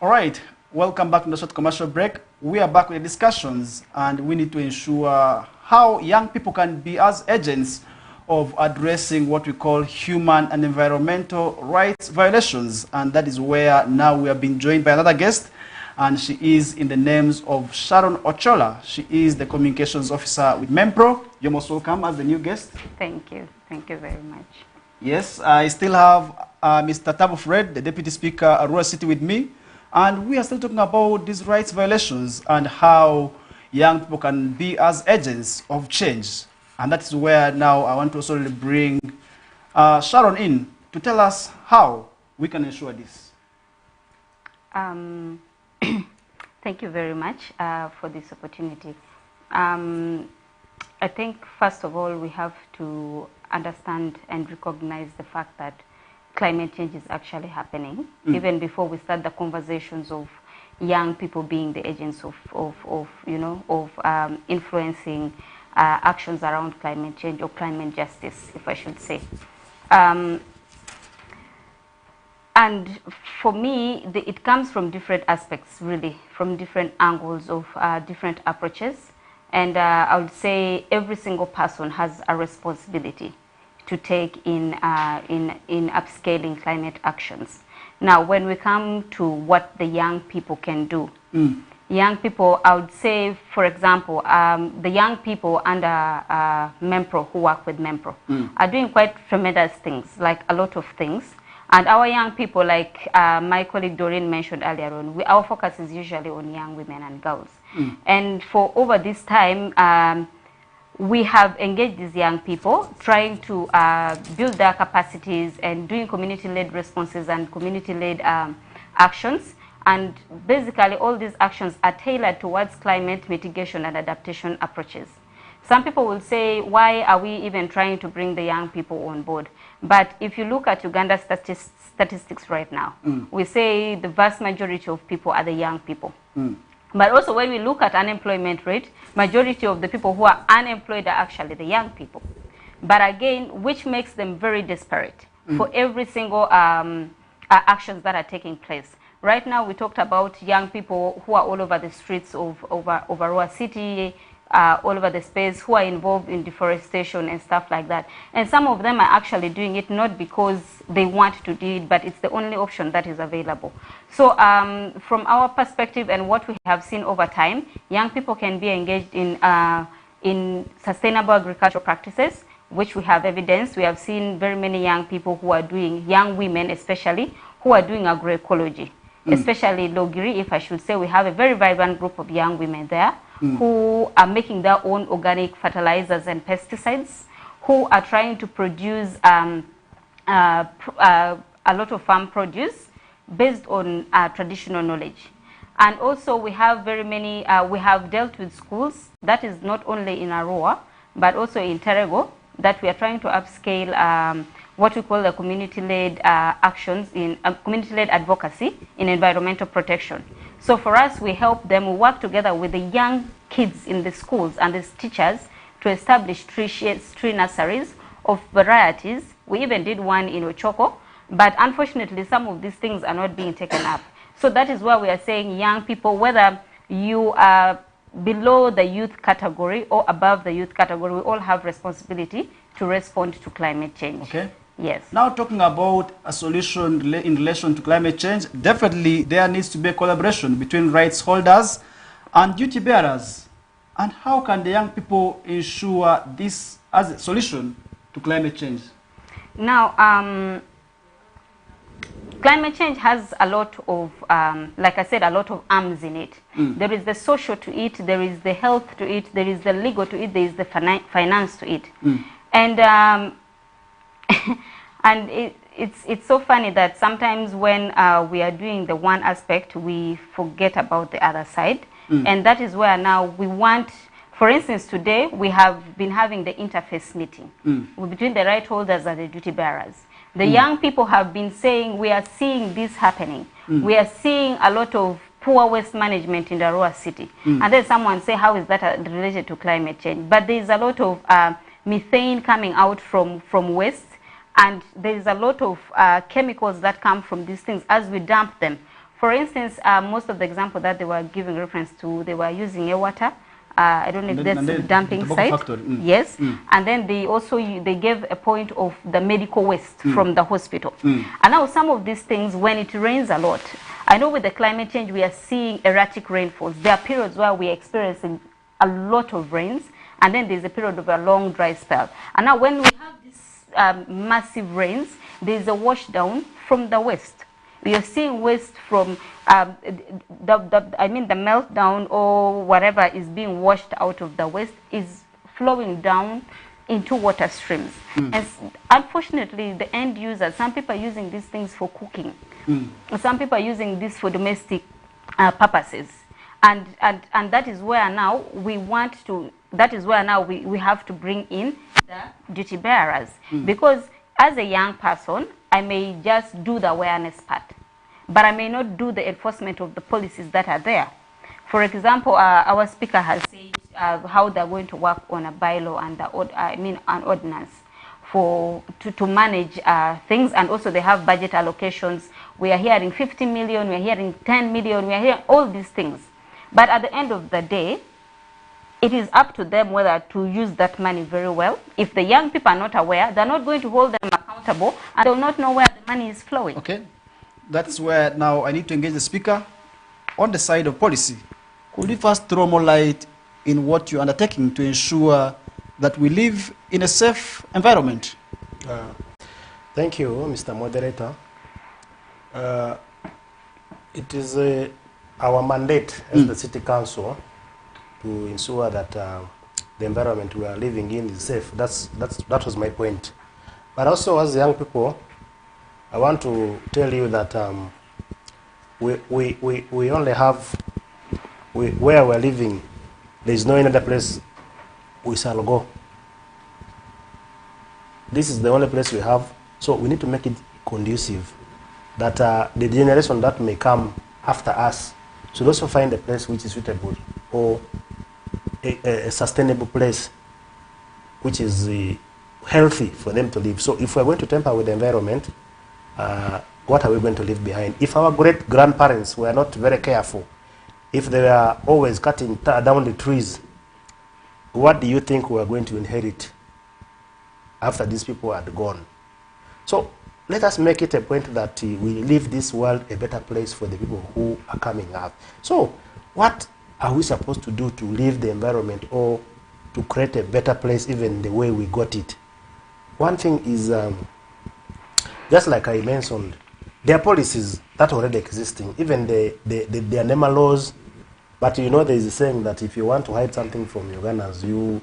All right, welcome back to the short commercial break. We are back with the discussions, and we need to ensure how young people can be as agents of addressing what we call human and environmental rights violations. And that is where now we have been joined by another guest, and she is in the names of Sharon Ochola. She is the communications officer with MEMPRO. You're most welcome as the new guest. Thank you. Thank you very much. Yes, I still have Mr. Tabo Fred, the Deputy Speaker at Arua City with me. And we are still talking about these rights violations and how young people can be as agents of change. And that is where now I want to also bring Sharon in to tell us how we can ensure this. Thank you very much for this opportunity. I think, first of all, we have to understand and recognize the fact that climate change is actually happening, even before we start the conversations of young people being the agents of influencing actions around climate change or climate justice, if I should say. And for me, it comes from different aspects, really, from different angles of different approaches. And I would say every single person has a responsibility to take in upscaling climate actions. Now, when we come to what the young people can do, young people, I would say, for example, the young people under MEMPRO, who work with MEMPRO, are doing quite tremendous things, like a lot of things. And our young people, like my colleague Doreen mentioned earlier on, our focus is usually on young women and girls. And for over this time, we have engaged these young people, trying to build their capacities and doing community-led responses and community-led actions. And basically, all these actions are tailored towards climate mitigation and adaptation approaches. Some people will say, why are we even trying to bring the young people on board? But if you look at Uganda's statistics right now, we say the vast majority of people are the young people. But also when we look at unemployment rate, majority of the people who are unemployed are actually the young people. But again, which makes them very desperate for every single actions that are taking place. Right now, we talked about young people who are all over the streets of Arua City, all over the space, who are involved in deforestation and stuff like that. And some of them are actually doing it not because they want to do it, but it's the only option that is available. So from our perspective and what we have seen over time, young people can be engaged in sustainable agricultural practices, which we have evidence. We have seen very many young people who are doing, young women especially, who are doing agroecology. Especially Logiri, if I should say, we have a very vibrant group of young women there who are making their own organic fertilizers and pesticides, who are trying to produce a lot of farm produce based on traditional knowledge. And also we have very many, we have dealt with schools, that is not only in Arua, but also in Terego, that we are trying to upscale what we call the community-led actions in community-led advocacy in environmental protection. So for us, we help them, we work together with the young kids in the schools and the teachers to establish tree nurseries of varieties. We even did one in Ochoko, but unfortunately some of these things are not being taken up. So that is why we are saying young people, whether you are below the youth category or above the youth category, we all have responsibility to respond to climate change. Okay. Yes. Now talking about a solution in relation to climate change, definitely there needs to be a collaboration between rights holders and duty bearers. And how can the young people ensure this as a solution to climate change? Now, climate change has a lot of, like I said, a lot of arms in it. There is the social to it, there is the health to it, there is the legal to it, there is the finance to it. And and it's so funny that sometimes when we are doing the one aspect, we forget about the other side. And that is where now we want, for instance, today we have been having the interface meeting between the right holders and the duty bearers. The young people have been saying, we are seeing this happening. We are seeing a lot of poor waste management in the Arua city. And then someone say, how is that related to climate change? But there is a lot of methane coming out from waste, and there is a lot of chemicals that come from these things as we dump them. For instance, most of the example that they were giving reference to, they were using water. I don't know if that's a dumping site. Yes. And then they also they gave a point of the medical waste from the hospital. And now some of these things, when it rains a lot, I know with the climate change we are seeing erratic rainfalls. There are periods where we are experiencing a lot of rains, and then there's a period of a long dry spell. And now when we have these massive rains, there's a wash down from the west. We are seeing waste from, the meltdown or whatever is being washed out of the waste is flowing down into water streams. And unfortunately, the end users, some people are using these things for cooking. Some people are using this for domestic purposes. And that is where now we want to, that is where now we have to bring in the duty bearers. Because as a young person, I may just do the awareness part, but I may not do the enforcement of the policies that are there. For example, our speaker has said how they're going to work on a bylaw and an ordinance to manage things, and also they have budget allocations. We are hearing 50 million, we are hearing 10 million, we are hearing all these things. But at the end of the day, it is up to them whether to use that money very well. If the young people are not aware, they're not going to hold them accountable, and they'll not know where the money is flowing. Okay, that's where now I need to engage the speaker on the side of policy. Could you first throw more light in what you're undertaking to ensure that we live in a safe environment? Thank you, Mr. Moderator. It is our mandate as the City Council to ensure that the environment we are living in is safe. That was my point. But also, as young people, I want to tell you that we only have, where we're living, there is no another place we shall go. This is the only place we have, so we need to make it conducive that the generation that may come after us should also find a place which is suitable, or a sustainable place which is healthy for them to live. So if we're going to tamper with the environment, what are we going to leave behind? If our great-grandparents were not very careful, if they were always cutting down the trees, what do you think we are going to inherit after these people are gone? So let us make it a point that we leave this world a better place for the people who are coming up. So what are we supposed to do to leave the environment, or to create a better place even the way we got it? One thing is, just like I mentioned, there are policies that are already existing, even the animal laws. But you know, there is a saying that if you want to hide something from Ugandans, you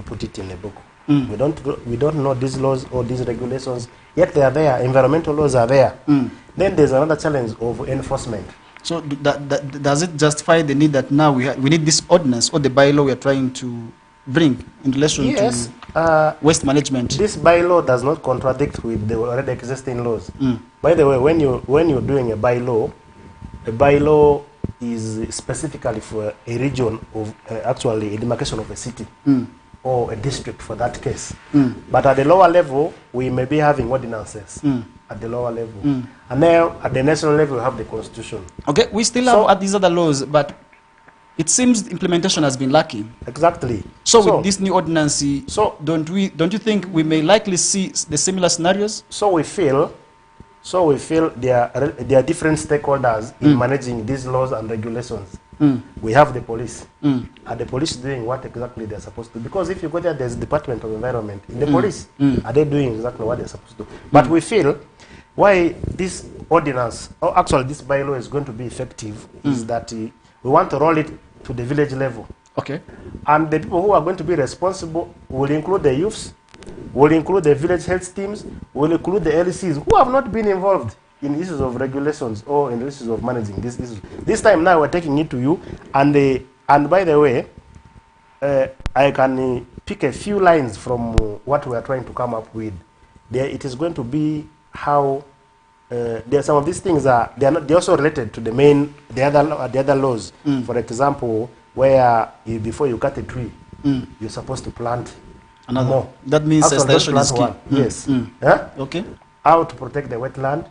put it in a book. We don't know these laws or these regulations, yet they are there. Environmental laws are there. Then there's another challenge of enforcement. So does it justify the need that now we need this ordinance or the bylaw we are trying to bring in relation Yes, to waste management? this bylaw does not contradict with the already existing laws. By the way, when you're doing a bylaw is specifically for a region of actually a demarcation of a city or a district for that case. But at the lower level, we may be having ordinances at the lower level. And now at the national level, we have the constitution. Okay, we still have these other laws, but it seems implementation has been lacking. Exactly. So with this new ordinance, don't you think we may likely see the similar scenarios? So we feel there are different stakeholders in managing these laws and regulations. We have the police. Are the police doing what exactly they're supposed to? Because if you go there, there's the Department of Environment. In the police, are they doing exactly what they're supposed to do? But we feel why this ordinance, or actually this bylaw is going to be effective, is that we want to roll it to the village level. Okay. And the people who are going to be responsible will include the youths, will include the village health teams, will include the LCs who have not been involved in issues of regulations or in issues of managing these issues. This time now we're taking it to you, and by the way, I can pick a few lines from what we are trying to come up with. It is going to be how there are some of these things they're also related to the other laws. For example, where before you cut a tree, you're supposed to plant another more. That means sensitization is key. Yes. Okay. How to protect the wetland,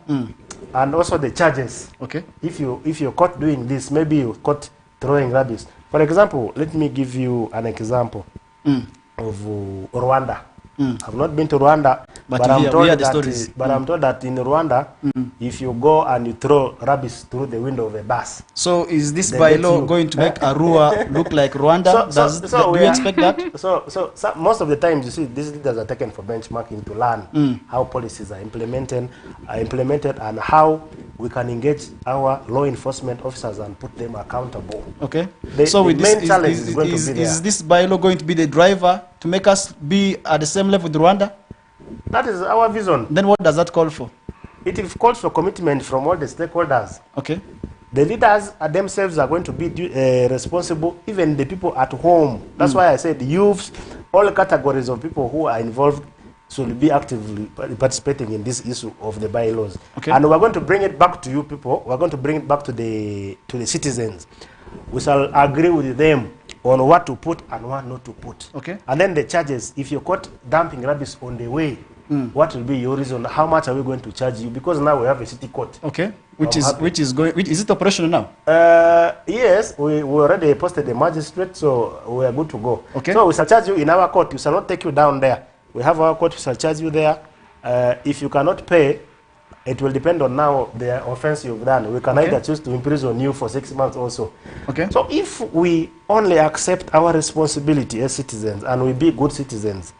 and also the charges. Okay. If you're caught doing this, maybe you're caught throwing rubbish. For example, let me give you an example of Rwanda. I've not been to Rwanda, but I'm told that in Rwanda, if you go and you throw rubbish through the window of a bus. So is this bylaw going to make Arua look like Rwanda? Do you expect that? So most of the times, you see, these leaders are taken for benchmarking to learn how policies are implemented and how we can engage our law enforcement officers and put them accountable. Okay. So with this, is this bylaw going to be the driver to make us be at the same level with Rwanda? That is our vision. Then what does that call for? It calls for commitment from all the stakeholders. Okay. The leaders themselves are going to be responsible, even the people at home. That's why I said youths, all categories of people who are involved should be actively participating in this issue of the bylaws. Okay. And we're going to bring it back to you people. We're going to bring it back to the citizens. We shall agree with them on what to put and what not to put. Okay. And then the charges, if you're caught dumping rubbish on the way, what will be your reason? How much are we going to charge you? Because now we have a city court. Okay. Is it operational now? Yes, we already posted a magistrate, so we are good to go. Okay. So we shall charge you in our court. We shall not take you down there. We have our court. We shall charge you there. If you cannot pay, it will depend on now the offense you've done. We can either choose to imprison you for 6 months also. Okay. So if we only accept our responsibility as citizens and we be good citizens,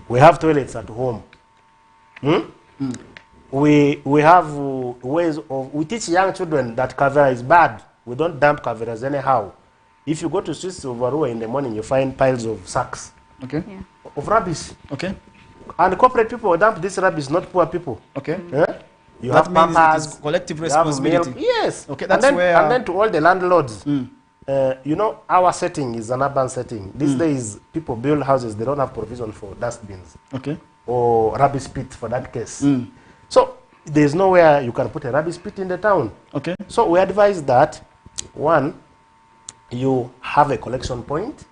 we have toilets at home. We have ways of, we teach young children that kavera is bad. We don't dump kaveras anyhow. If you go to streets of Arua in the morning, you find piles of sacks of rubbish. Okay. And corporate people dump this rubbish, not poor people. Okay. You that have means pampers, it is collective you have responsibility. milk. Yes. Okay, and then to all the landlords, Mm. Our setting is an urban setting. These days, people build houses, they don't have provision for dustbins. Okay. Or rubbish pit for that case. So there's nowhere you can put a rubbish pit in the town. Okay. So we advise that, one, you have a collection point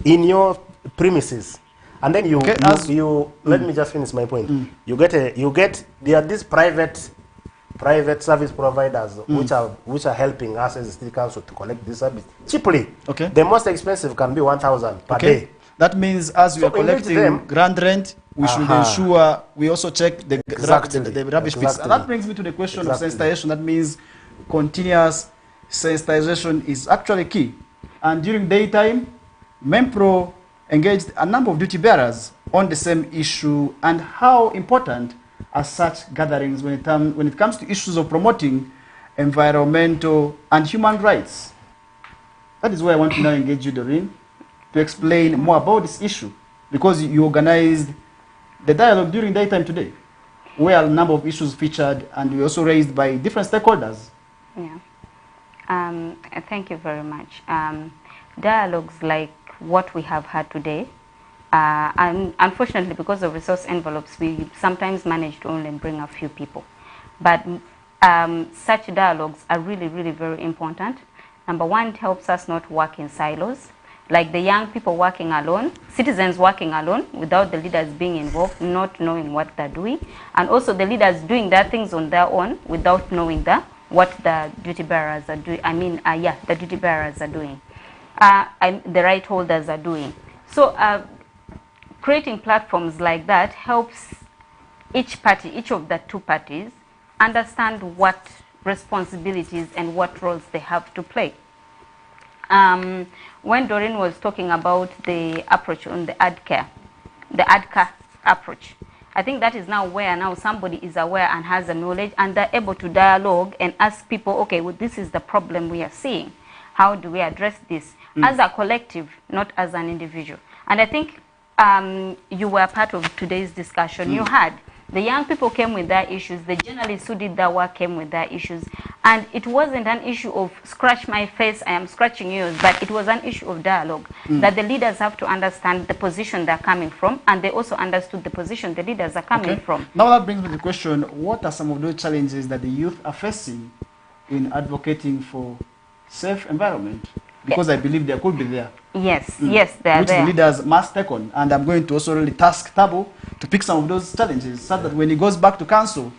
in your premises. And then let me just finish my point. There are these private service providers which are helping us as a city council to collect this service cheaply. Okay. The most expensive can be 1,000 per day. That means as we are collecting grand rent, we should ensure we also check the rubbish pits. And that brings me to the question of sensitization. That means continuous sensitization is actually key. And during daytime, MEMPRO engaged a number of duty bearers on the same issue, and how important are such gatherings when it comes to issues of promoting environmental and human rights. That is where I want to now engage you, Doreen, to explain more about this issue, because you organized the dialogue during daytime today, where a number of issues featured and we also raised by different stakeholders. Yeah. Thank you very much. Dialogues like what we have had today, and unfortunately, because of resource envelopes, we sometimes manage to only bring a few people. But such dialogues are really, really very important. Number one, it helps us not work in silos. Like the young people working alone, citizens working alone without the leaders being involved, not knowing what they're doing, and also the leaders doing their things on their own without knowing what the duty bearers are doing. The duty bearers are doing, the right holders are doing. So creating platforms like that helps each party, each of the two parties, understand what responsibilities and what roles they have to play. When Doreen was talking about the approach on the ADCARE approach, I think that is now where now somebody is aware and has the knowledge and they're able to dialogue and ask people, okay, well, this is the problem we are seeing. How do we address this as a collective, not as an individual? And I think you were part of today's discussion. You had the young people came with their issues, the journalists who did their work came with their issues, and it wasn't an issue of scratch my face, I am scratching yours, but it was an issue of dialogue, that the leaders have to understand the position they're coming from, and they also understood the position the leaders are coming from. Now that brings me to the question, what are some of those challenges that the youth are facing in advocating for safe environment? Because I believe there could be there. Yes, yes, they are which there. the leaders must take on. And I'm going to also really task Thabo to pick some of those challenges so that when he goes back to council,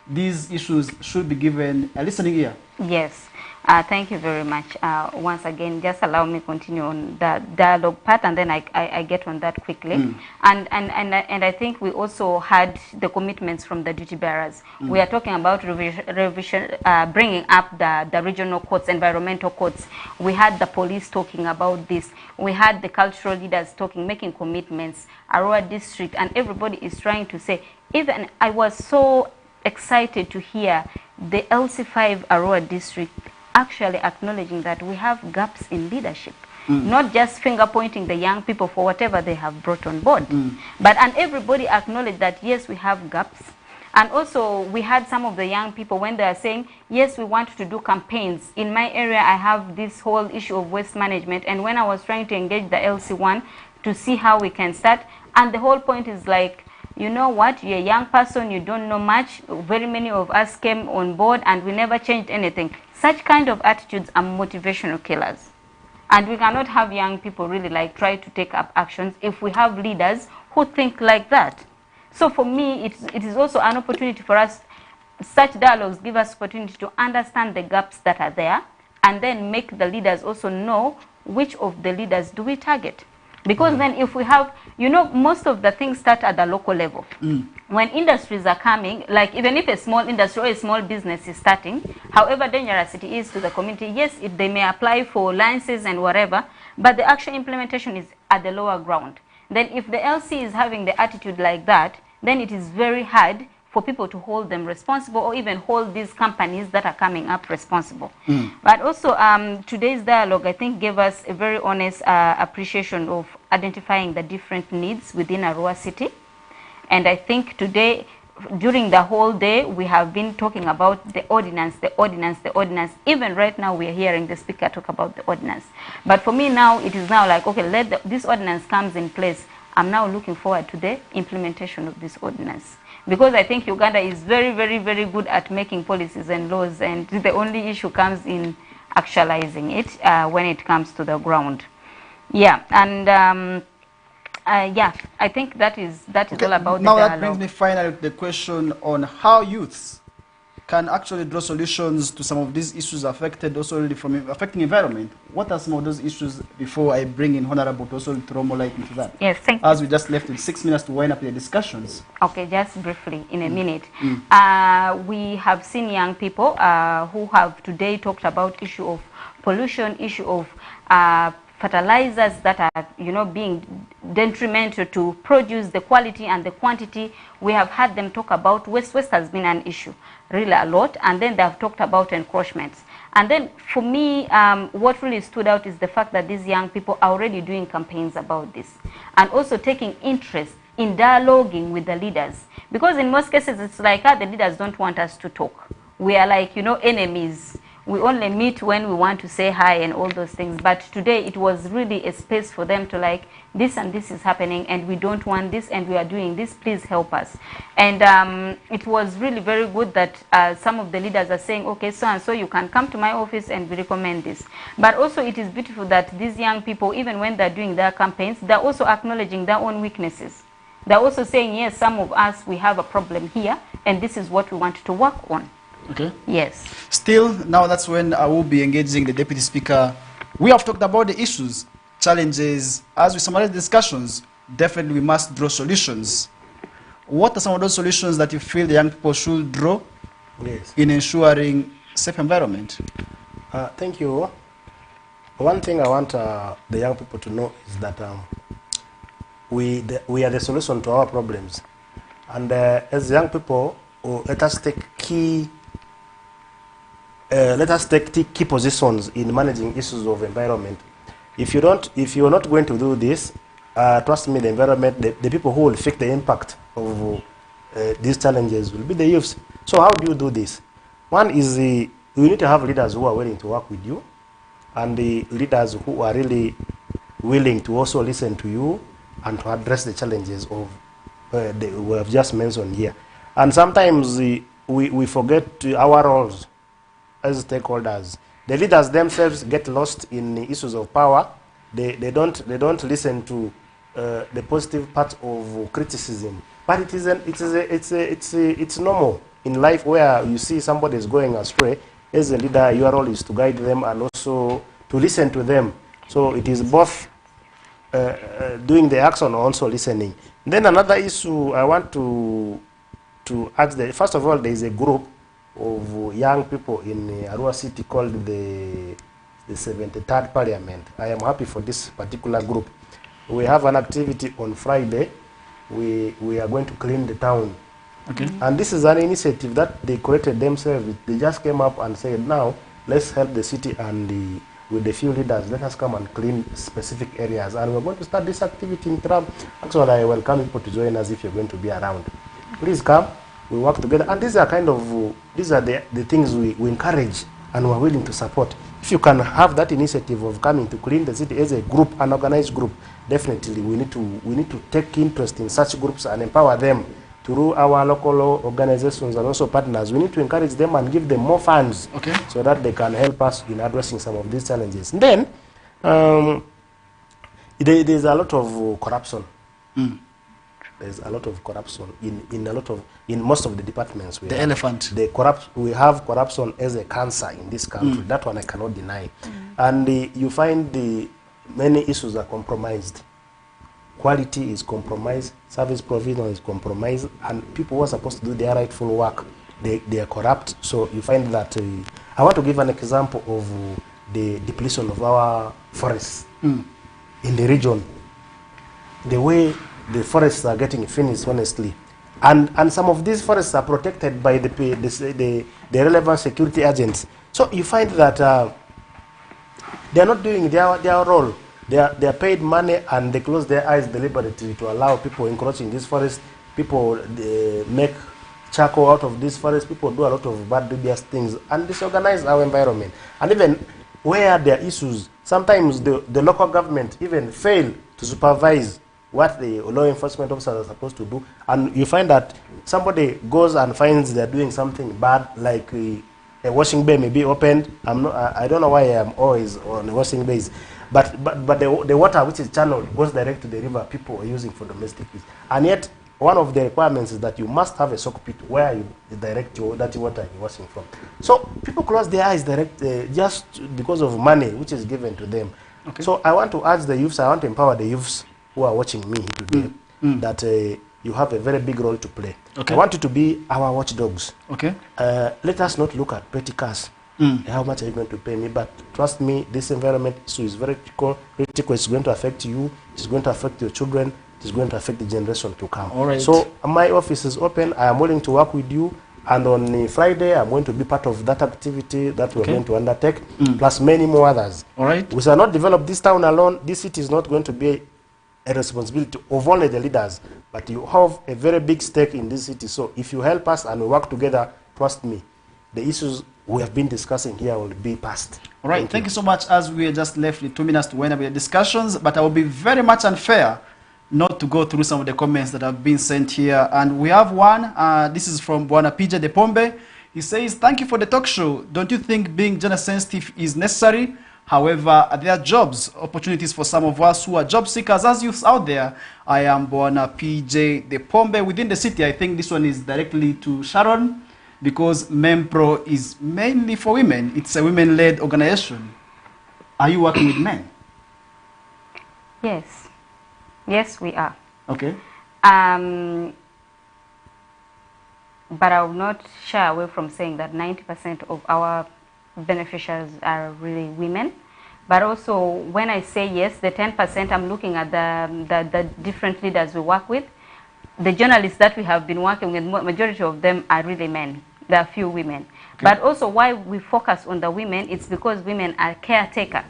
these issues should be given a listening ear. Yes. Thank you very much. Once again, just allow me to continue on the dialogue part, and then I get on that quickly. And I think we also had the commitments from the duty bearers. We are talking about revision, bringing up the regional courts, environmental courts. We had the police talking about this. We had the cultural leaders talking, making commitments. Arua district, and everybody is trying to say. Even I was so excited to hear the LC5 Arua district actually acknowledging that we have gaps in leadership, not just finger pointing the young people for whatever they have brought on board, and everybody acknowledged that yes, we have gaps. And also we had some of the young people when they are saying, yes, we want to do campaigns. In my area, I have this whole issue of waste management, and when I was trying to engage the LC1 to see how we can start, and the whole point is like, you know what, you're a young person, you don't know much, very many of us came on board and we never changed anything. Such kind of attitudes are motivational killers. And we cannot have young people really like try to take up actions if we have leaders who think like that. So for me, it is also an opportunity for us, such dialogues give us opportunity to understand the gaps that are there and then make the leaders also know which of the leaders do we target. Because then if we have, you know, most of the things start at the local level. When industries are coming, like even if a small industry or a small business is starting, however dangerous it is to the community, yes, they may apply for licenses and whatever, but the actual implementation is at the lower ground. Then if the LC is having the attitude like that, then it is very hard for people to hold them responsible or even hold these companies that are coming up responsible. But also today's dialogue, I think, gave us a very honest appreciation of identifying the different needs within Arua City. And I think today, during the whole day, we have been talking about the ordinance, the ordinance, the ordinance. Even right now, we are hearing the speaker talk about the ordinance. But for me now, it is now like, okay, this ordinance comes in place. I'm now looking forward to the implementation of this ordinance. Because I think Uganda is very, very, very good at making policies and laws, and the only issue comes in actualizing it when it comes to the ground. Yeah, and yeah, I think that is all about the dialogue. Now that brings me finally to the question on how youths can actually draw solutions to some of these issues affected also really from affecting environment. What are some of those issues before I bring in Honorable to also throw more light into that? Yes, thank you. As we just left with 6 minutes to wind up the discussions. Okay, just briefly, in a minute. We have seen young people who have today talked about issue of pollution, issue of fertilizers that are, you know, being detrimental to produce the quality and the quantity. We have had them talk about waste. Waste has been an issue really a lot, and then they have talked about encroachments. And then for me, what really stood out is the fact that these young people are already doing campaigns about this and also taking interest in dialoguing with the leaders, because in most cases it's like the leaders don't want us to talk. We are like, you know, enemies. We only meet when we want to say hi and all those things. But today it was really a space for them to like, this and this is happening and we don't want this and we are doing this, please help us. And it was really very good that some of the leaders are saying, okay, so and so you can come to my office and we recommend this. But also it is beautiful that these young people, even when they're doing their campaigns, they're also acknowledging their own weaknesses. They're also saying, yes, some of us, we have a problem here and this is what we want to work on. Okay. Yes. Still, now that's when I will be engaging the Deputy Speaker. We have talked about the issues, challenges. As we summarize the discussions, definitely we must draw solutions. What are some of those solutions that you feel the young people should draw in ensuring safe environment? Thank you. One thing I want the young people to know is that we are the solution to our problems. And as young people, let us take key positions in managing issues of environment. If you're not going to do this, trust me, the environment, the people who will feel the impact of these challenges will be the youths. So how do you do this? One is you need to have leaders who are willing to work with you, and the leaders who are really willing to also listen to you and to address the challenges of we have just mentioned here. And sometimes we forget our roles as stakeholders. The leaders themselves get lost in the issues of power. They don't listen to the positive part of criticism. But it's normal in life where you see somebody is going astray. As a leader, your role is to guide them and also to listen to them. So it is both doing the action and also listening. Then another issue I want to ask, first of all, there is a group of young people in Arua City called the 73rd Parliament. I am happy for this particular group. We have an activity on Friday. We are going to clean the town. Okay. And this is an initiative that they created themselves. They just came up and said, now let's help the city and with the few leaders, let us come and clean specific areas. And we're going to start this activity in Trump. Actually, I welcome people to join us if you're going to be around. Please come. We work together, and these are the things we encourage and we're willing to support. If you can have that initiative of coming to clean the city as a group, an organized group, definitely we need to take interest in such groups and empower them through our local organizations and also partners. We need to encourage them and give them more funds, okay, so that they can help us in addressing some of these challenges. And then there's a lot of corruption. There's a lot of corruption in most of the departments. We have corruption as a cancer in this country. That one I cannot deny. And you find many issues are compromised. Quality is compromised, service provision is compromised, and people who are supposed to do their rightful work, they are corrupt. So you find that I want to give an example of the depletion of our forests in the region. The way the forests are getting finished, honestly, and some of these forests are protected by the relevant security agents. So you find that they are not doing their role. They are paid money and they close their eyes deliberately to allow people encroaching this forest. People make charcoal out of this forest. People do a lot of bad, dubious things and disorganize our environment. And even where there are issues, sometimes the local government even fail to supervise what the law enforcement officers are supposed to do. And you find that somebody goes and finds they're doing something bad, like a washing bay may be opened. I don't know why I'm always on the washing bays. But the water which is channeled goes direct to the river people are using for domestic use. And yet, one of the requirements is that you must have a soak pit where you direct your dirty water you're washing from. So people close their eyes just because of money which is given to them. Okay. So I want to urge the youths, I want to empower the youths who are watching me today, that you have a very big role to play. Okay. I want you to be our watchdogs. Okay. Let us not look at petty cash. How much are you going to pay me? But trust me, this environment issue is very critical. It's going to affect you. It's going to affect your children. It's going to affect the generation to come. All right. So my office is open. I am willing to work with you. And on Friday, I'm going to be part of that activity that we're going to undertake, plus many more others. All right. We shall not develop this town alone. This city is not going to be a responsibility of only the leaders, but you have a very big stake in this city. So if you help us and we work together, trust me, the issues we have been discussing here will be passed. All right, thank you so much. As we are just left with 2 minutes to end up with the discussions, but I will be very much unfair not to go through some of the comments that have been sent here. And we have one, this is from Bwana PJ De Pombe. He says, thank you for the talk show. Don't you think being gender sensitive is necessary? However, there are jobs, opportunities for some of us who are job seekers as youths out there. I am Bwana PJ De Pombe within the city. I think this one is directly to Sharon, because MEMPRO is mainly for women. It's a women-led organization. Are you working with men? Yes. Yes, we are. Okay. But I will not shy away from saying that 90% of our beneficiaries are really women. But also, when I say yes, the 10%, I'm looking at the different leaders we work with. The journalists that we have been working with, majority of them are really men. There are few women. Okay. But also why we focus on the women, it's because women are caretakers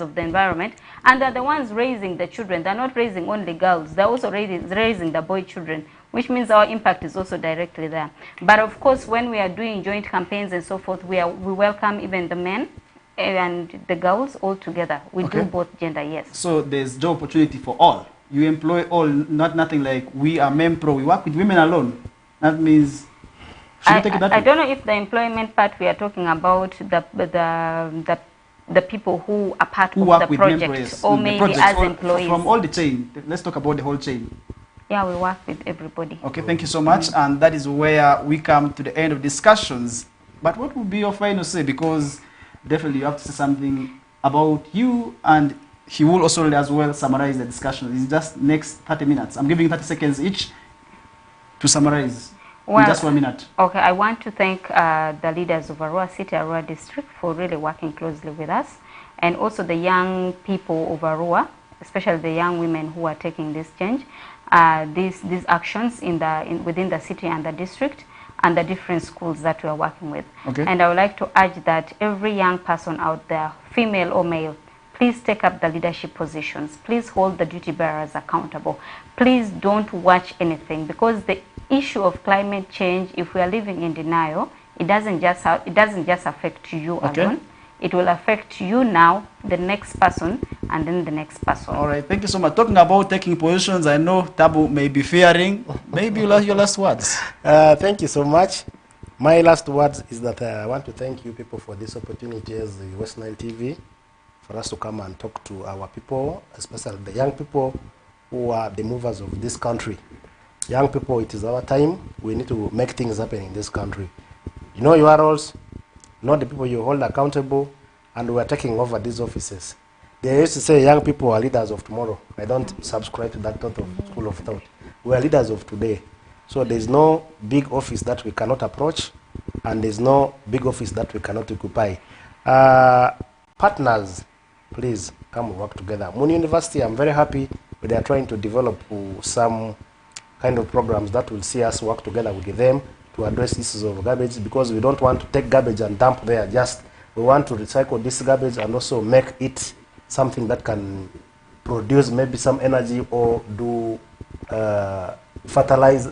of the environment, and they're the ones raising the children. They're not raising only girls, they're also raising the boy children, which means our impact is also directly there. But of course, when we are doing joint campaigns and so forth, we welcome even the men and the girls all together. We do both gender, yes. So there's job opportunity for all. You employ all, nothing like we are MEMPRO, we work with women alone. That means, I don't know if the employment part we are talking about the people who are part of the project, or maybe as employees. From all the chain, let's talk about the whole chain. Yeah, we work with everybody. Okay, thank you so much. And that is where we come to the end of discussions. But what would be your final say? Because definitely you have to say something about you, and he will also as well summarize the discussion. It's just next 30 minutes. I'm giving 30 seconds each to summarize. Well, in just 1 minute. Okay, I want to thank the leaders of Arua City, Arua District, for really working closely with us, and also the young people of Arua, especially the young women who are taking this change, these actions within the city and the district, and the different schools that we are working with. Okay. And I would like to urge that every young person out there, female or male, please take up the leadership positions. Please hold the duty bearers accountable. Please don't watch anything, because the issue of climate change, if we are living in denial, it doesn't just affect you alone. It will affect you now, the next person, and then the next person. All right, thank you so much. Talking about taking positions, I know Tabu may be fearing. Maybe your last words. Thank you so much. My last words is that I want to thank you people for this opportunity as the West Nile TV, for us to come and talk to our people, especially the young people who are the movers of this country. Young people, it is our time. We need to make things happen in this country. You know your roles, know the people you hold accountable, and we are taking over these offices. They used to say young people are leaders of tomorrow. I don't subscribe to that thought of school of thought. We are leaders of today. So there's no big office that we cannot approach, and there's no big office that we cannot occupy. Partners, please come and work together. Moon University, I'm very happy they are trying to develop some kind of programs that will see us work together with them to address issues of garbage, because we don't want to take garbage and dump there. We want to recycle this garbage and also make it something that can produce maybe some energy or do fertilize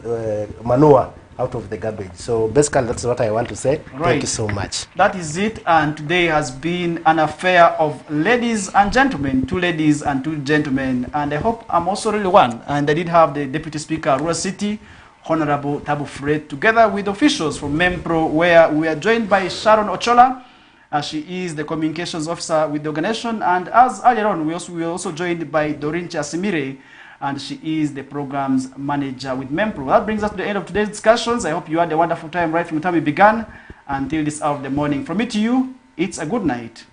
manure out of the garbage. So basically that's what I want to say. Right. Thank you so much. That is it, and today has been an affair of ladies and gentlemen, 2 ladies and 2 gentlemen, and I hope I'm also really one. And I did have the Deputy Speaker of Arua City, Honorable Tabu Fred, together with officials from MEMPRO, where we are joined by Sharon Ochola. She is the communications officer with the organization, and as earlier on, we were also joined by Doreen Chasimire, and she is the programs manager with MEMPRO. That brings us to the end of today's discussions. I hope you had a wonderful time right from the time we began until this hour of the morning. From me to you, it's a good night.